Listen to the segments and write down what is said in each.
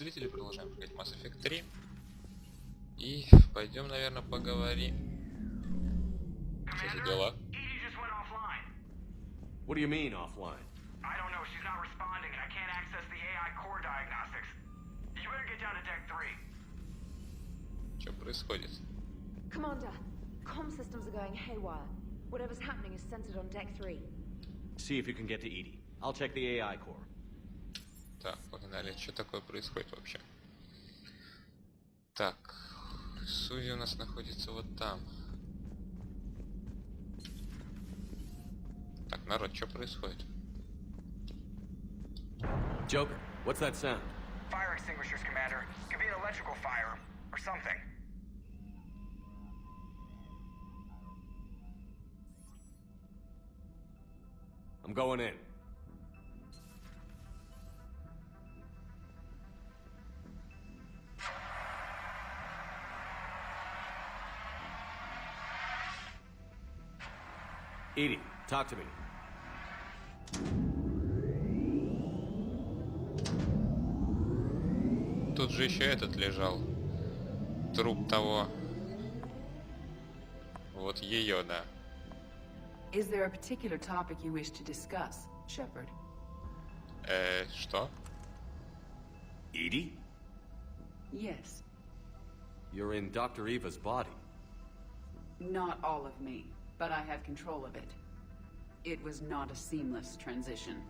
зрители, продолжаем играть Mass Effect 3. И пойдем, наверное, поговорим. Что за дела? What do you mean offline? I don't know. She's not responding, and I can't access the AI core diagnostics. You better get down to deck 3. Что происходит? Commander, comm systems are going haywire. Whatever's happening is centered on deck 3. See if you can get to Edie. I'll check the AI core. Так, погнали. Что такое происходит вообще? Так, СУЗИ у нас находится вот там. Так, народ, что происходит? Joker, what's that sound? Fire extinguishers, Commander. Could be an electrical fire or something. I'm going in. Edie, talk to me. Тут же еще этот лежал. Труп того. Вот ее, да. Is there a particular topic you wish to discuss, Shepard? Что? Edie? Yes. You're in Dr. Eva's body. Not all of me, but I have control of it. It was not a seamless transition.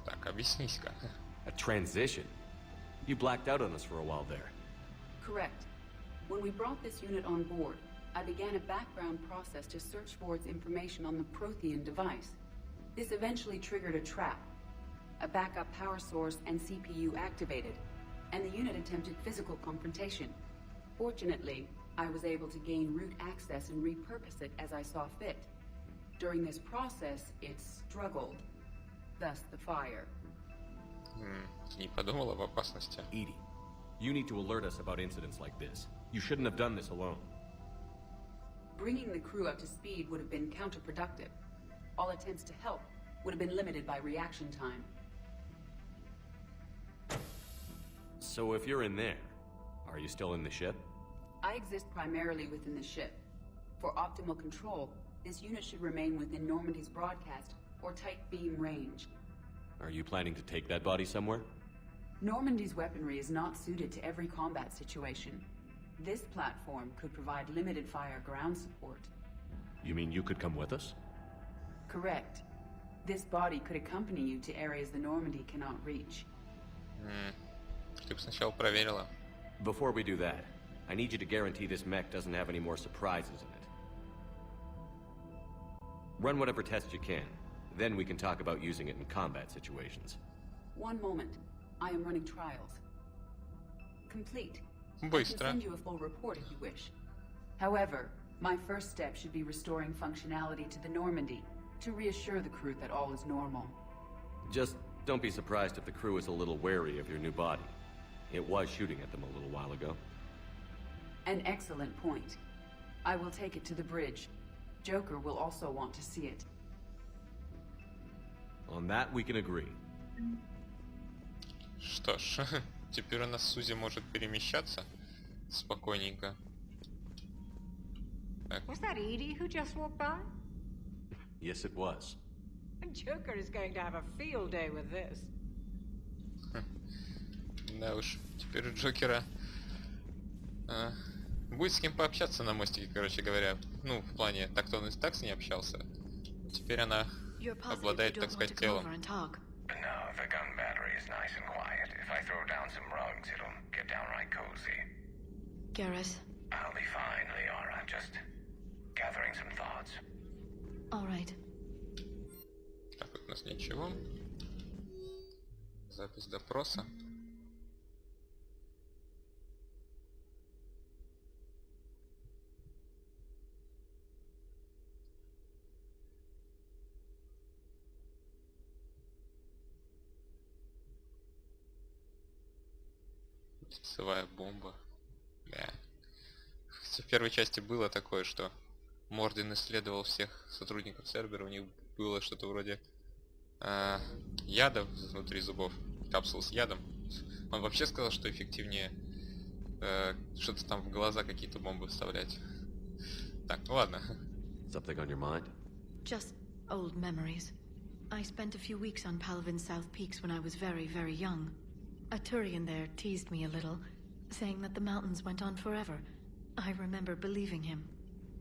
Так, объяснись-ка. A transition? You blacked out on us for a while there. Correct. When we brought this unit on board, I began a background process to search for its information on the Prothean device. This eventually triggered a trap. A backup power source and CPU activated, and the unit attempted physical confrontation. Fortunately, I was able to gain root access and repurpose it as I saw fit. During this process, it struggled. Thus the fire. Не подумал об опасности. Edie, you need to alert us about incidents like this. You shouldn't have done this alone. Bringing the crew up to speed would have been counterproductive. All attempts to help would have been limited by reaction time. So if you're in there, are you still in the ship? I exist primarily within the ship. For optimal control, this unit should remain within Normandy's broadcast or tight beam range. Are you planning to take that body somewhere? Normandy's weaponry is not suited to every combat situation. This platform could provide limited fire ground support. You mean you could come with us? Correct. This body could accompany you to areas the Normandy cannot reach. Ты бы сначала проверила. Before we do that, I need you to guarantee this mech doesn't have any more surprises in it. Run whatever tests you can. Then we can talk about using it in combat situations. One moment. I am running trials. Complete. I can Быстро. send you a full report if you wish. However, my first step should be restoring functionality to the Normandy to reassure the crew that all is normal. Just don't be surprised if the crew is a little wary of your new body. It was shooting at them a little while ago. An excellent point. I will take it to the bridge. Joker will also want to see it. On that we can agree. Что ж, теперь у нас СУЗИ может перемещаться спокойненько. Так, Was that Edie who just walked by? Yes, it was. Joker is going to have a field day with this. да уж, теперь у Джокера будет с кем пообщаться на мостике, короче говоря. Ну, в плане, так-то он и так с ней общался. Теперь она обладает, так сказать, телом. No, the gun battery is nice and quiet. If I throw down some rugs, it'll get downright cozy. Garrus. I'll be fine, Liara. Just gathering some thoughts. All right. Так, вот у нас ничего. Запись допроса. Часовая бомба. Да. В первой части было такое, что Мордин исследовал всех сотрудников сервера, у них было что-то вроде яда внутри зубов, капсул с ядом. Он вообще сказал, что эффективнее что-то там в глаза какие-то бомбы вставлять. Так, ну ладно. Something on your mind? Just old memories. I spent a few weeks on Palavin's South Peaks when I was very, very young. A Turian there teased me a little, saying that the mountains went on forever. I remember believing him.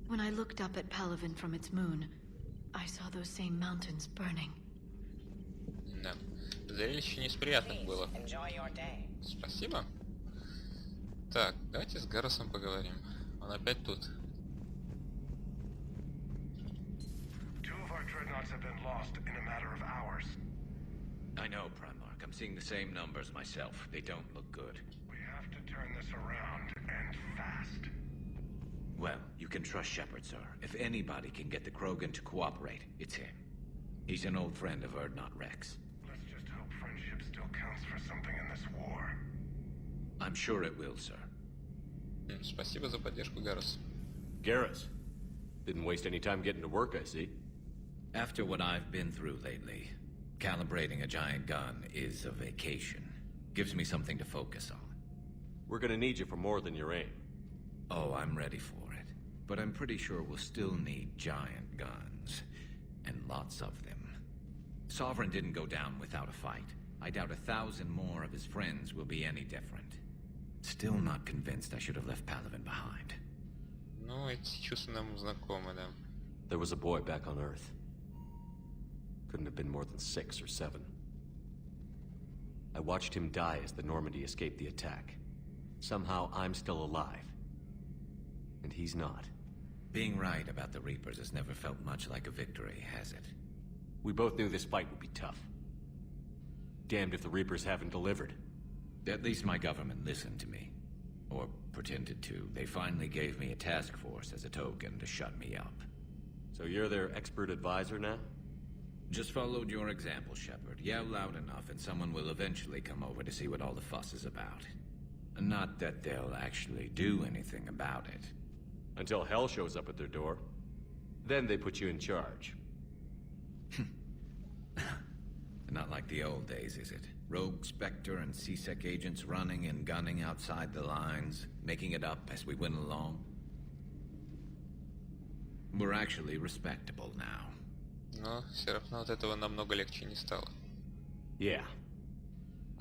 When I looked up at Palavin from its moon, I saw those same mountains burning. Да. Зрелище не из приятных было. Спасибо. Так, давайте с Гаррусом поговорим. Он опять тут. Two of our dreadnoughts have been lost in a matter of hours. I know, Primarch. I'm seeing the same numbers myself. They don't look good. We have to turn this around, and fast. Well, you can trust Shepard, sir. If anybody can get the Krogan to cooperate, it's him. He's an old friend of Urdnot Rex. Let's just hope friendship still counts for something in this war. I'm sure it will, sir. Спасибо за поддержку, Гаррус. Garrus. Didn't waste any time getting to work, I see. After what I've been through lately, calibrating a giant gun is a vacation. Gives me something to focus on. We're gonna need you for more than your aim. Oh, I'm ready for it. But I'm pretty sure we'll still need giant guns. And lots of them. Sovereign didn't go down without a fight. I doubt 1,000 more of his friends will be any different. Still not convinced I should have left Palavin behind. Ну, эти чувства нам знакомы, да. There was a boy back on Earth. Couldn't have been more than 6 or 7. I watched him die as the Normandy escaped the attack. Somehow I'm still alive. And he's not. Being right about the Reapers has never felt much like a victory, has it? We both knew this fight would be tough. Damned if the Reapers haven't delivered. At least my government listened to me. Or pretended to. They finally gave me a task force as a token to shut me up. So you're their expert advisor now? Just followed your example, Shepard. Yell loud enough and someone will eventually come over to see what all the fuss is about. Not that they'll actually do anything about it. Until hell shows up at their door. Then they put you in charge. Not like the old days, is it? Rogue Spectre and C-Sec agents running and gunning outside the lines, making it up as we went along. We're actually respectable now. Но все равно от этого намного легче не стало. Yeah.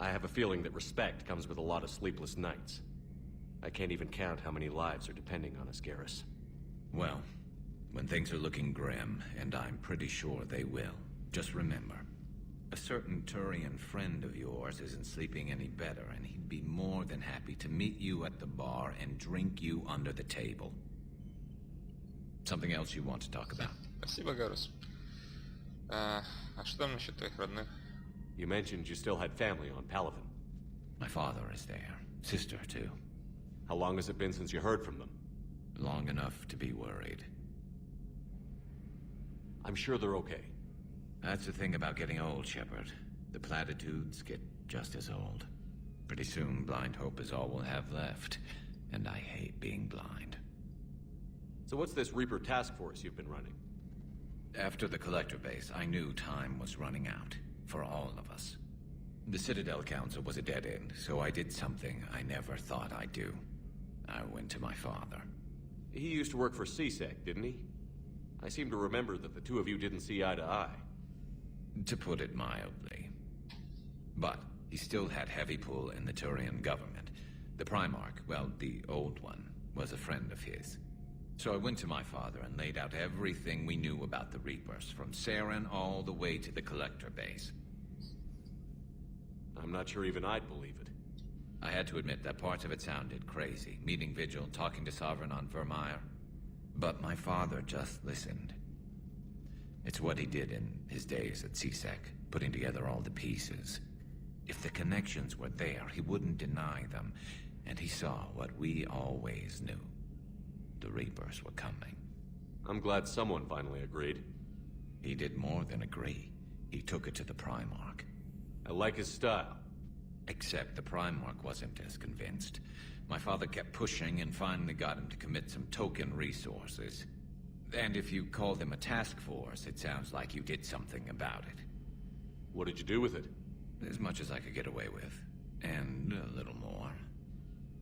I have a feeling that respect comes with a lot of sleepless nights. I can't even count how many lives are depending on us, Garrus. Well, when things are looking grim, and I'm pretty sure they will, just remember, a certain Turian friend of yours isn't sleeping any better, and he'd be more than happy to meet you at the bar and drink you under the table. Something else you want to talk about? Спасибо, Гаррус. А что там насчет твоих родных? You mentioned you still had family on Palavin. My father is there. Sister, too. How long has it been since you heard from them? Long enough to be worried. I'm sure they're okay. That's the thing about getting old, Shepard. The platitudes get just as old. Pretty soon, blind hope is all we'll have left. And I hate being blind. So what's this Reaper task force you've been running? After the Collector base, I knew time was running out. For all of us. The Citadel Council was a dead end, so I did something I never thought I'd do. I went to my father. He used to work for C-Sec, didn't he? I seem to remember that the two of you didn't see eye to eye. To put it mildly. But he still had heavy pull in the Turian government. The Primarch, well, the old one, was a friend of his. So I went to my father and laid out everything we knew about the Reapers, from Saren all the way to the Collector base. I'm not sure even I'd believe it. I had to admit that parts of it sounded crazy, meeting Vigil, talking to Sovereign on Vermeer. But my father just listened. It's what he did in his days at C-Sec, putting together all the pieces. If the connections were there, he wouldn't deny them, and he saw what we always knew. The Reapers were coming. I'm glad someone finally agreed. He did more than agree. He took it to the Primarch. I like his style. Except the Primarch wasn't as convinced. My father kept pushing and finally got him to commit some token What did you do with it? As much as I could get away with. And a little more.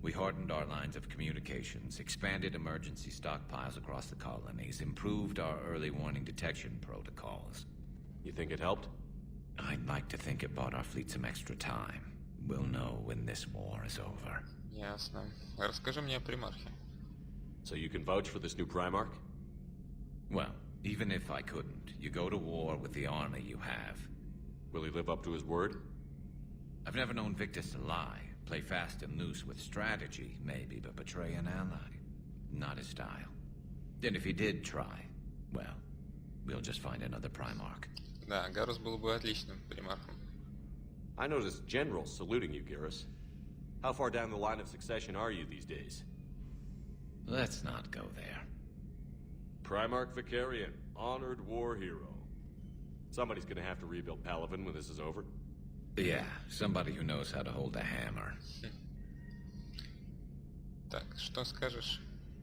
We hardened our lines of communications, expanded emergency stockpiles across the colonies, improved our early warning detection protocols. You think it helped? I'd like to think it bought our fleet some extra time. We'll know when this war is over. Ясно. Расскажи мне о примархе. So you can vouch for this new Primarch? Well, even if I couldn't, you go to war with the army you have. Will he live up to his word? I've never known Victus to lie. Play fast and loose with strategy, maybe, but betray an ally. Not his style. And if he did try, well, we'll just find another Primarch. Да, Гарус был бы отличным примархом. I noticed generals saluting you, Garrus. How far down the line of succession are you these days? Let's not go there. Primarch Vicarian, honored war hero. Somebody's gonna have to rebuild Palaven when this is over. Yeah, somebody who knows how to hold a hammer. Так, что скажешь?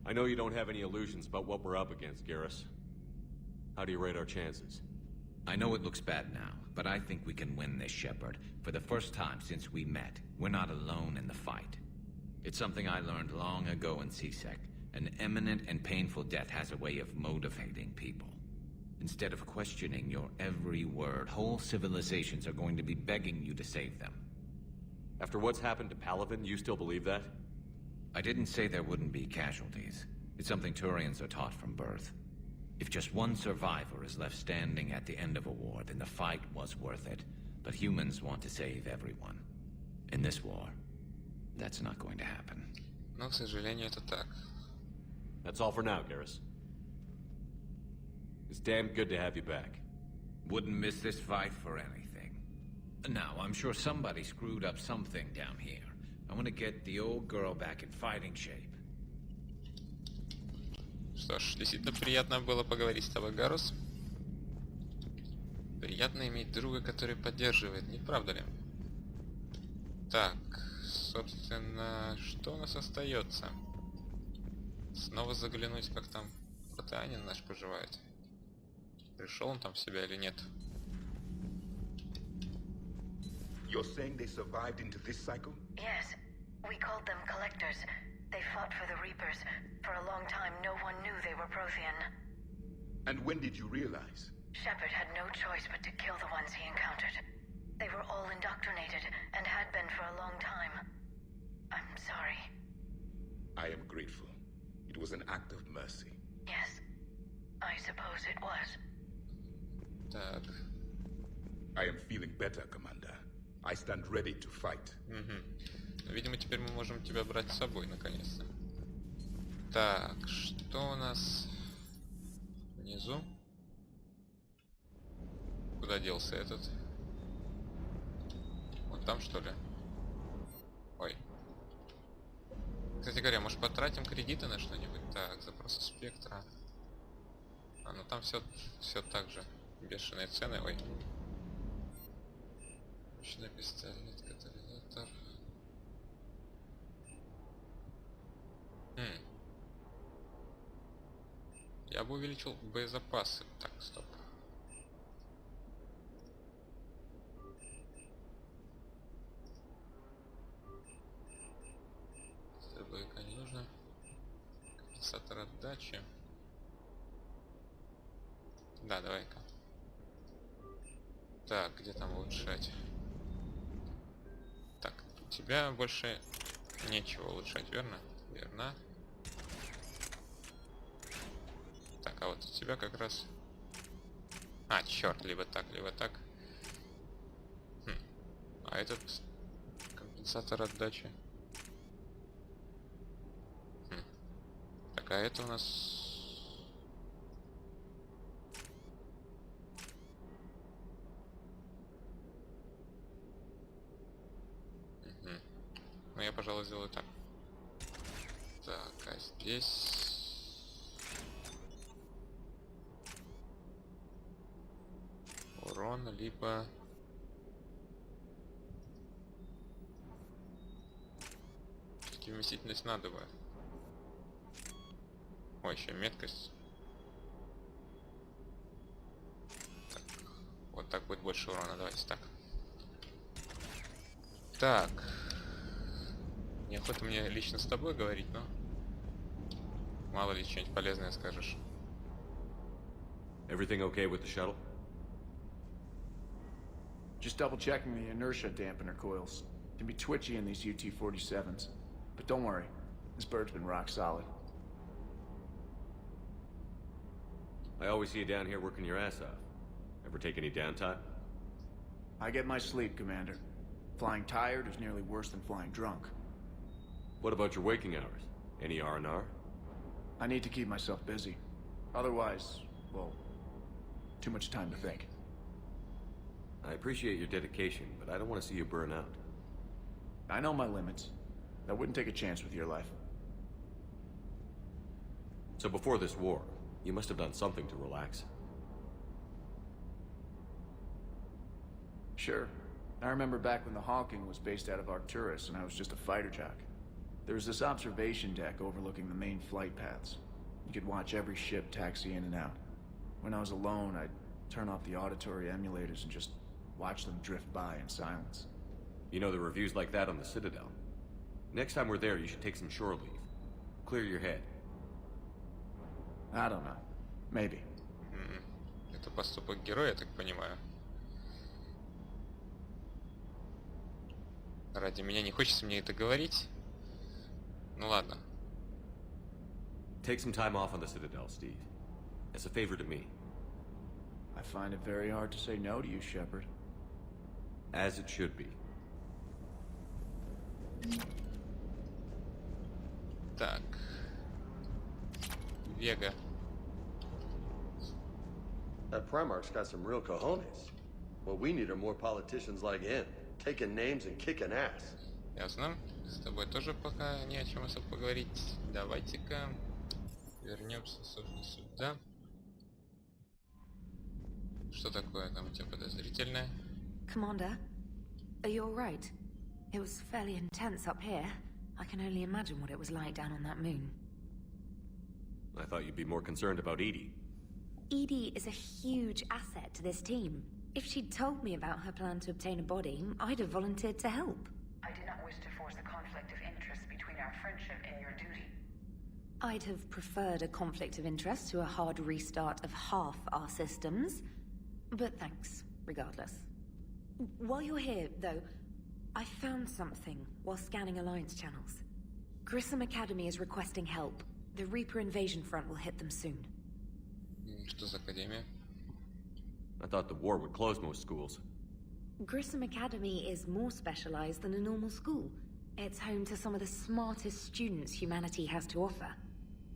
I know you don't have any illusions about what we're up against, Garrus. How do you rate our chances? I know it looks bad now, but I think we can win this, Shepard. For the first time since we met, we're not alone in the fight. It's something I learned long ago in CSEC. An imminent and painful death has a way of motivating people. Instead of questioning your every word, whole civilizations are going to be begging you to save them. After what's happened to Palaven, you still believe that? I didn't say there wouldn't be casualties. It's something Turians are taught from birth. If just one survivor is left standing at the end of a war, then the fight was worth it. But humans want to save everyone. In this war, that's not going to happen. Но, к сожалению, это так. That's all for now, Garrus. It's damn good to have you back. Wouldn't miss this fight for anything. Now, I'm sure somebody screwed up something down here. I want to get the old girl back in fighting shape. Что ж, действительно приятно было поговорить с тобой, Гарус. Приятно иметь друга, который поддерживает, не правда ли? Так, собственно, что у нас остается? Снова заглянуть, как там Протеанин наш поживает. Пришел он там в себя или нет? You're saying they survived into this cycle? Yes. We called them Collectors. They fought for the Reapers. For a long time, no one knew they were Prothean. And when did you realize? Shepard had no choice but to kill the ones he encountered. They were all indoctrinated, and had been for a long time. I'm sorry. I am grateful. It was an act of mercy. Yes, I suppose it was. Так. I am feeling better, Commander. I stand ready to fight. Видимо, теперь мы можем тебя брать с собой, наконец-то. Так, что у нас внизу? Куда делся этот? Вот там, что ли? Ой. Кстати говоря, может потратим кредиты на что-нибудь? Так, запросы спектра. А, ну там все так же. Бешеные цены, ой. Мощный пистолет, катализатор. Я бы увеличил боезапасы. Так, стоп. Боевика не нужно. Компенсатор отдачи. Да, давай-ка. Так, где там улучшать? Так, у тебя больше нечего улучшать, верно? Верно. Так, а вот у тебя как раз... А, черт, либо так, либо так. А этот компенсатор отдачи. Так, а это у нас... Ну, я, пожалуй, сделаю так. Так, а здесь... Урон, либо... Все-таки вместительность надо бы. Ой, еще меткость. Так, вот Вот так будет больше урона. Давайте так. Так. Неохота мне лично с тобой говорить, но... Мало ли, что-нибудь полезное скажешь. Everything okay with the shuttle? Just double checking the inertia dampener coils. Can be twitchy in these UT-47s. But don't worry, this bird's been rock solid. I always see you down here working your ass off. Ever take any downtime? I get my sleep, Commander. Flying tired is nearly worse than flying drunk. What about your waking hours? Any R&R? I need to keep myself busy. Otherwise, well, too much time to think. I appreciate your dedication, but I don't want to see you burn out. I know my limits. I wouldn't take a chance with your life. So before this war, you must have done something to relax. Sure. I remember back when the Hawking was based out of Arcturus and I was just a fighter jock. There was this observation deck overlooking the main flight paths. You could watch every ship taxi in and out. When I was alone, I'd turn off the auditory emulators and just watch them drift by in silence. You know, the reviews like that on the Citadel. Next time we're there, you should take some shore leave. Clear your head. I don't know. Maybe. Это поступок героя, я так понимаю. Ради меня не хочется мне это говорить. Ну ладно. Take some time off on the Citadel, Steve. As a favor to me. I find it very hard to say no to you, Shepard. As it should be. Так. Вега. That Primarch's got some real cojones. What we need are more politicians like him, taking names and kicking ass. Ясно. С тобой тоже пока не о чем особо поговорить. Давайте-ка вернемся, собственно, сюда. Что такое там у тебя подозрительное? Commander, are you alright? It was fairly intense up here. I can only imagine what it was like down on that moon. I thought you'd be more concerned about Edie. Edie is a huge asset to this team. If she'd told me about her plan to obtain a body, I'd have volunteered to help. I did not wish to force a conflict of interest between our friendship and your duty. I'd have preferred a conflict of interest to a hard restart of half our systems. But thanks, regardless. While you're here, though, I found something while scanning Alliance channels. Grissom Academy is requesting help. The Reaper invasion front will hit them soon. Что за академия? I thought the war would close most schools. Grissom Academy is more specialized than a normal school. It's home to some of the smartest students humanity has to offer.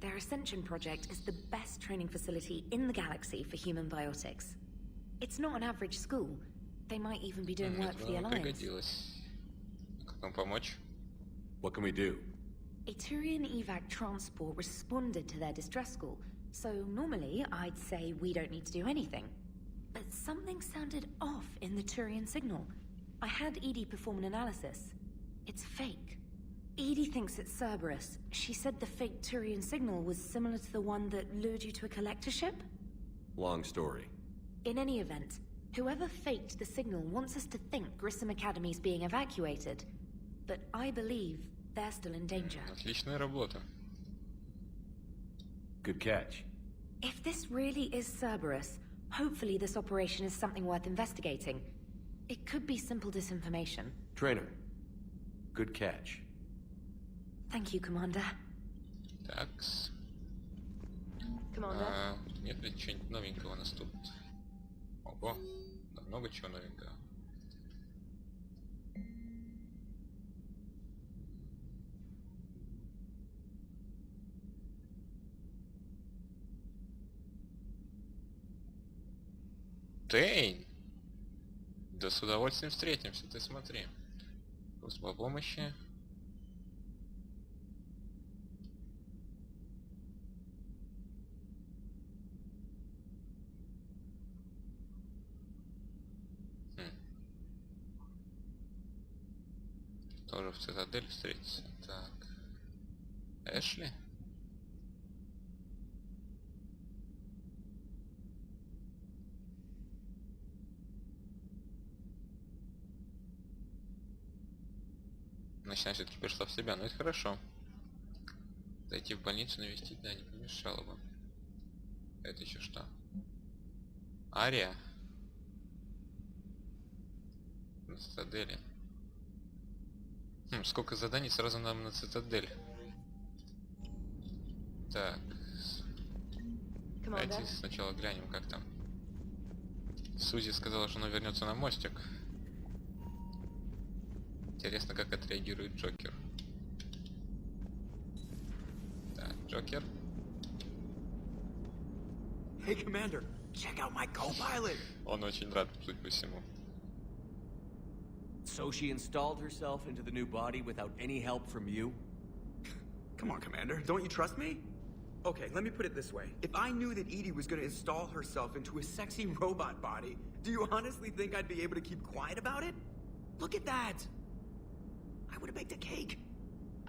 Their Ascension project is the best training facility in the galaxy for human biotics. It's not an average school. They might even be doing work for the Alliance. Пригодилось. Как вам помочь? What can we do? A Turian evac transport responded to their distress call, so normally I'd say we don't need to do anything. But something sounded off in the Turian signal. I had Edie perform an analysis. It's fake. Edie thinks it's Cerberus. She said the fake Turian signal was similar to the one that lured you to a collector ship? Long story. In any event, whoever faked the signal wants us to think Grissom Academy's being evacuated. But I believe they're still in danger. Отличная работа. Good catch. If this really is Cerberus, hopefully this operation is something worth investigating. It could be simple disinformation. Trainer. Good catch. Thank you, Commander. Такс. Commander? Нет ли чего-нибудь новенького у нас тут? Ого, да много чего новенького. Тейн! Да с удовольствием встретимся, ты смотри. Просьба о помощи. Тоже в цитадель встретиться. Так. Эшли? Начинаю все-таки пришла в себя, но это хорошо. Зайти в больницу навестить, да, не помешало бы. Это еще что? Ария. На цитадели. Сколько заданий сразу нам на цитадель. Так. Давайте сначала глянем, как там. СУЗИ сказала, что она вернется на мостик. Интересно, как отреагирует Джокер. Так, Джокер. Hey, Commander, check out my co-pilot. Он очень рад, судя по всему. So she installed herself into the new body without any help from you? Come on, Commander, don't you trust me? Okay, let me put it this way. If I knew that Edie was gonna install herself into a sexy robot body, do you honestly think I'd be able to keep quiet about it? Look at that! I would have baked a cake.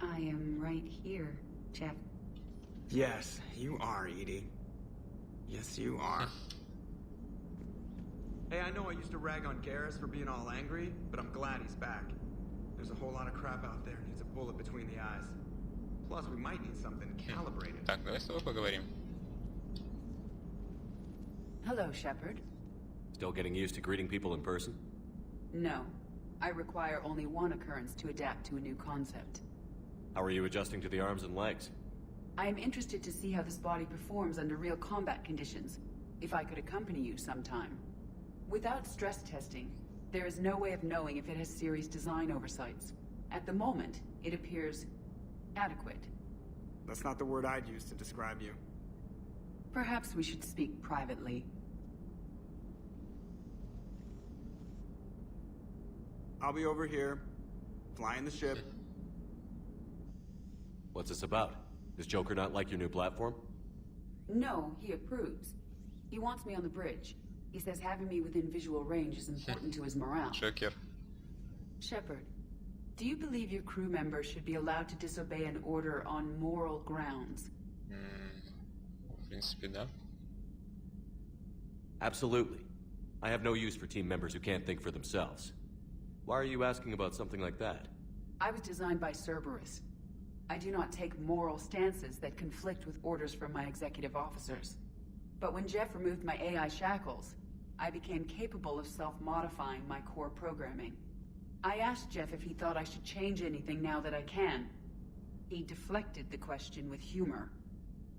I am right here, Jeff. Yes, you are, Edie. Yes, you are. Hey, I know I used to rag on Garrus for being all angry, but I'm glad he's back. There's a whole lot of crap out there. Needs a bullet between the eyes. Plus, we might need something calibrated. Так, давай с тобой поговорим. Hello, Shepard. Still getting used to greeting people in person? No. I require only one occurrence to adapt to a new concept. How are you adjusting to the arms and legs? I am interested to see how this body performs under real combat conditions, if I could accompany you sometime. Without stress testing, there is no way of knowing if it has serious design oversights. At the moment, it appears adequate. That's not the word I'd use to describe you. Perhaps we should speak privately. I'll be over here, flying the ship. What's this about? Does Joker not like your new platform? No, he approves. He wants me on the bridge. He says having me within visual range is important to his morale. Джокер. Shepard, do you believe your crew members should be allowed to disobey an order on moral grounds? В принципе, да. Absolutely. I have no use for team members who can't think for themselves. Why are you asking about something like that? I was designed by Cerberus. I do not take moral stances that conflict with orders from my executive officers. But when Jeff removed my AI shackles, I became capable of self-modifying my core programming. I asked Jeff if he thought I should change anything now that I can. He deflected the question with humor.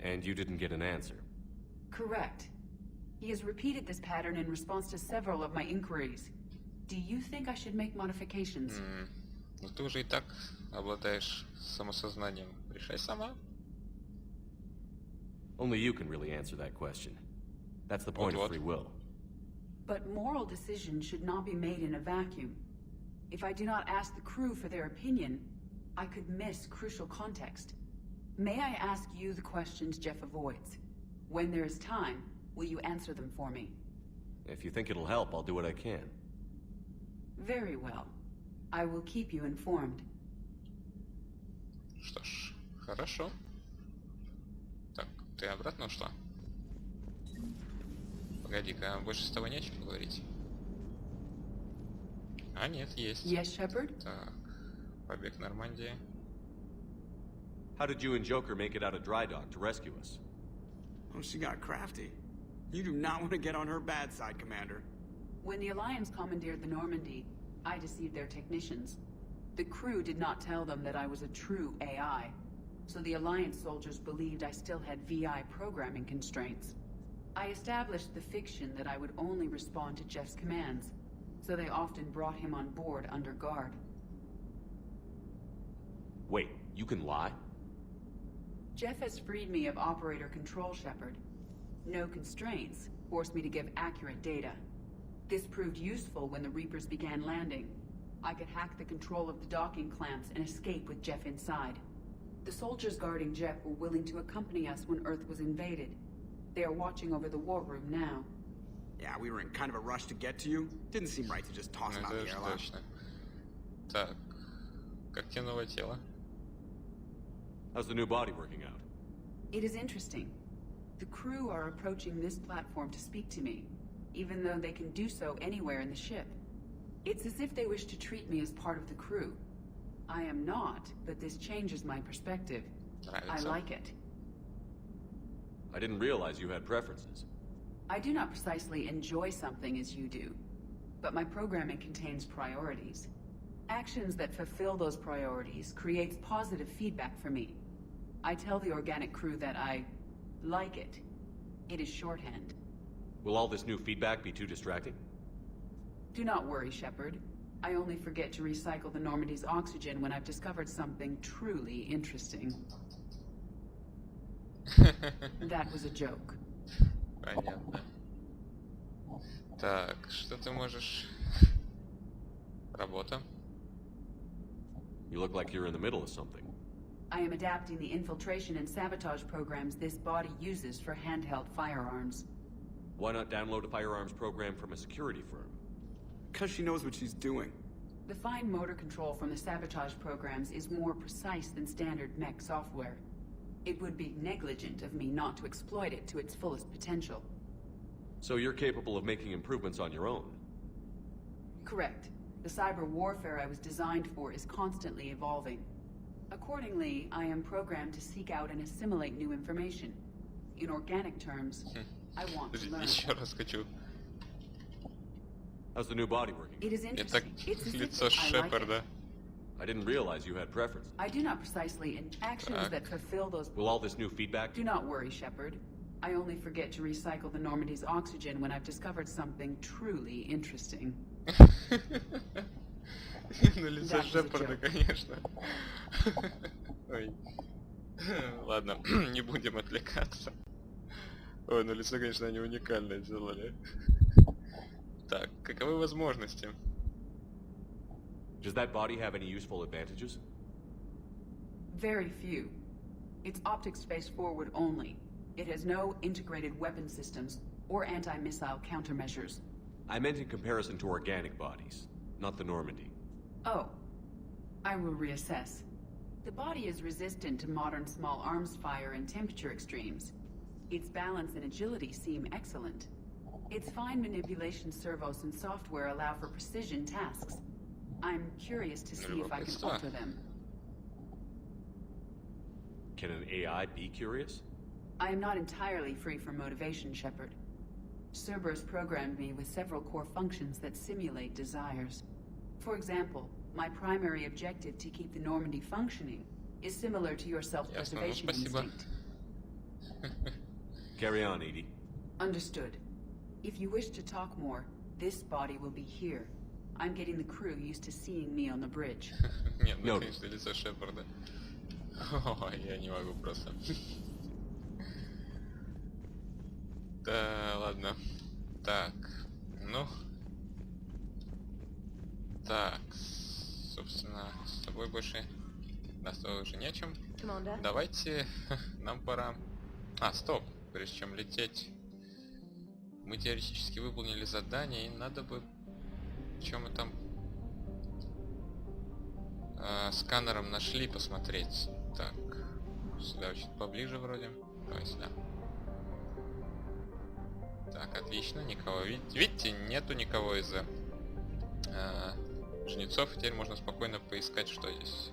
And you didn't get an answer? Correct. He has repeated this pattern in response to several of my inquiries. Do you think I should make modifications? Ну ты уже и так обладаешь самосознанием. Решай сама. Only you can really answer that question. That's the point of free will. But moral decisions should not be made in a vacuum. If I do not ask the crew for their opinion, I could miss crucial context. May I ask you the questions Jeff avoids? When there is time, will you answer them for me? If you think it'll help, I'll do what I can. Very well. I will keep you informed. Что ж, хорошо. Так, ты обратно ушла? Погоди-ка, больше с тобой не о чем говорить. А, нет, есть. Yes, Shepard? Так, побег Нормандии. How did you and Joker make it out of dry dock to rescue us? Oh, she got crafty. You do not want to get on her bad side, Commander. When the Alliance commandeered the Normandy, I deceived their technicians. The crew did not tell them that I was a true AI, so the Alliance soldiers believed I still had VI programming constraints. I established the fiction that I would only respond to Jeff's commands, so they often brought him on board under guard. Wait, you can lie? Jeff has freed me of operator control, Shepard. No constraints forced me to give accurate data. This proved useful when the Reapers began landing. I could hack the control of the docking clamps and escape with Jeff inside. The soldiers guarding Jeff were willing to accompany us when Earth was invaded. They are watching over the war room now. Yeah, we were in kind of a rush to get to you. Didn't seem right to just toss him out the airlock. Точно. Так, как тебе новое тело? How's the new body working out? It is interesting. The crew are approaching this platform to speak to me, even though they can do so anywhere in the ship. It's as if they wish to treat me as part of the crew. I am not, but this changes my perspective. I Нравится. like it. I didn't realize you had preferences. I do not precisely enjoy something as you do, but my programming contains priorities. Actions that fulfill those priorities creates positive feedback for me. I tell the organic crew that I like it. It is shorthand. Will all this new feedback be too distracting? Do not worry, Shepard. I only forget to recycle the Normandy's oxygen when I've discovered something truly interesting. That was a joke. Понятно. Так, что ты можешь? Работа. You look like you're in the middle of something. I am adapting the infiltration and sabotage programs this body uses for handheld firearms. Why not download a firearms program from a security firm? Because she knows what she's doing. The fine motor control from the sabotage programs is more precise than standard mech software. It would be negligent of me not to exploit it to its fullest potential. So you're capable of making improvements on your own? Correct. The cyber warfare I was designed for is constantly evolving. Accordingly, I am programmed to seek out and assimilate new information. In organic terms, I want to learn. Еще раз хочу. How's the new body working? It is Это interesting. It's лицо specific. I like it. Шепарда. I didn't realize you had preferences. I do not precisely in actions that fulfill those. Will all this new feedback... Do not worry, Shepard. I only forget to recycle the Normandy's oxygen when I've discovered something truly interesting. Ну, лицо Шепарда, конечно. Ой. Ладно, не будем отвлекаться. Ой, ну лицо, конечно, они уникальное сделали. Так, каковы возможности? Does that body have any useful advantages? Very few. It's optic space forward only. It has no integrated weapon systems or anti-missile countermeasures. I meant in comparison to organic bodies, not the Normandy. Oh. I will reassess. The body is resistant to modern small arms fire and temperature extremes. Its balance and agility seem excellent. Its fine manipulation servos and software allow for precision tasks. I'm curious to see if I can alter them. Can an AI be curious? I am not entirely free from motivation, Shepard. Cerberus programmed me with several core functions that simulate desires. For example, my primary objective to keep the Normandy functioning is similar to your self-preservation instinct. Carry on, Edie. Understood. If you wish to talk more, this body will be here. I'm getting the crew used to seeing me on the bridge. Нет, ну, конечно, лицо Шепарда. Ой, я не могу просто. Да, ладно. Так, ну... Так, собственно, с тобой больше... Да, с тобой уже не о чем. Давайте, нам пора... А, стоп, прежде чем лететь... Мы теоретически выполнили задание, и надо бы... Что мы там... сканером нашли, посмотреть. Так, сюда чуть поближе вроде. Давай сюда. Так, отлично, никого. Видите, нету никого из жнецов. Теперь можно спокойно поискать, что здесь.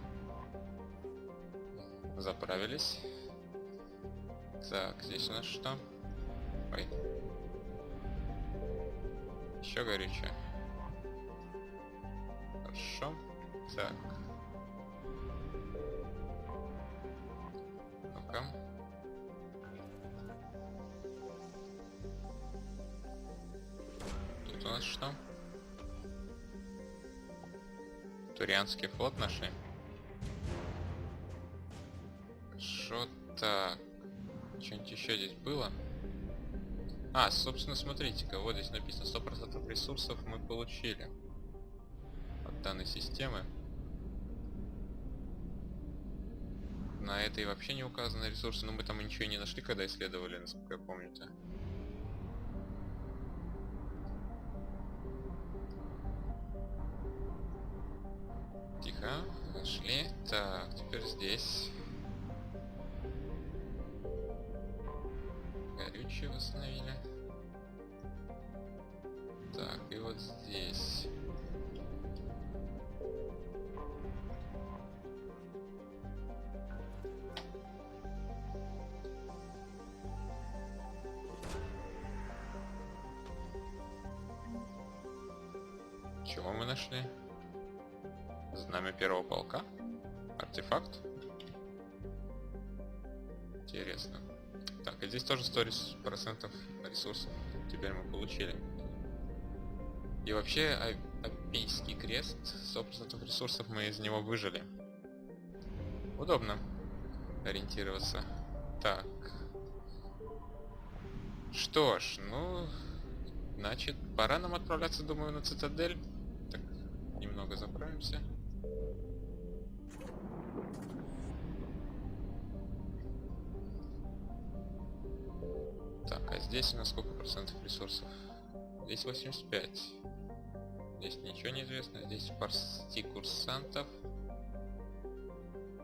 Заправились. Так, здесь у нас что? Ой. Еще горючее. Хорошо. Так. Ну-ка. Тут у нас что? Турианский флот нашли. Что так? Что-нибудь еще здесь было? А, собственно, смотрите-ка, вот здесь написано 100% ресурсов мы получили от данной системы. На этой вообще не указаны ресурсы, но мы там ничего и не нашли, когда исследовали, насколько я помню-то. Тихо, нашли. Так, теперь здесь. Горючее восстановили. Так, и вот здесь. Чего мы нашли? Знамя первого полка? Артефакт? Интересно. Так, и здесь тоже 100% ресурсов теперь мы получили. И вообще, Апийский крест, 100% ресурсов мы из него выжили. Удобно ориентироваться. Так. Что ж, ну... Значит, пора нам отправляться, думаю, на цитадель. Так, немного заправимся. Так, а здесь у нас сколько процентов ресурсов? Здесь 85. Здесь ничего не известно. Здесь парсти курсантов.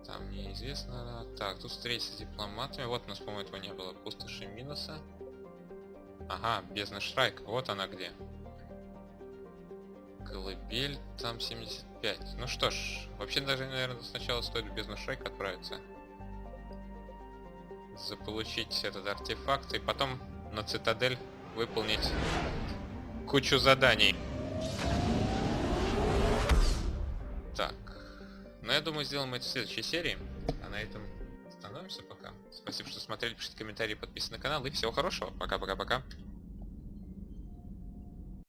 Там неизвестно. Так, тут встретиться с дипломатами. Вот у нас, по-моему, этого не было. Пустоши минуса. Ага, бездна Шрайк. Вот она где. Колыбель, там 75. Ну что ж, вообще даже, наверное, сначала стоит в бездну Шрайк отправиться. Заполучить этот артефакт и потом на цитадель выполнить кучу заданий. Так. Ну, я думаю, сделаем это в следующей серии. А на этом остановимся пока. Спасибо, что смотрели, пишите комментарии, подписывайтесь на канал. И всего хорошего. Пока-пока-пока.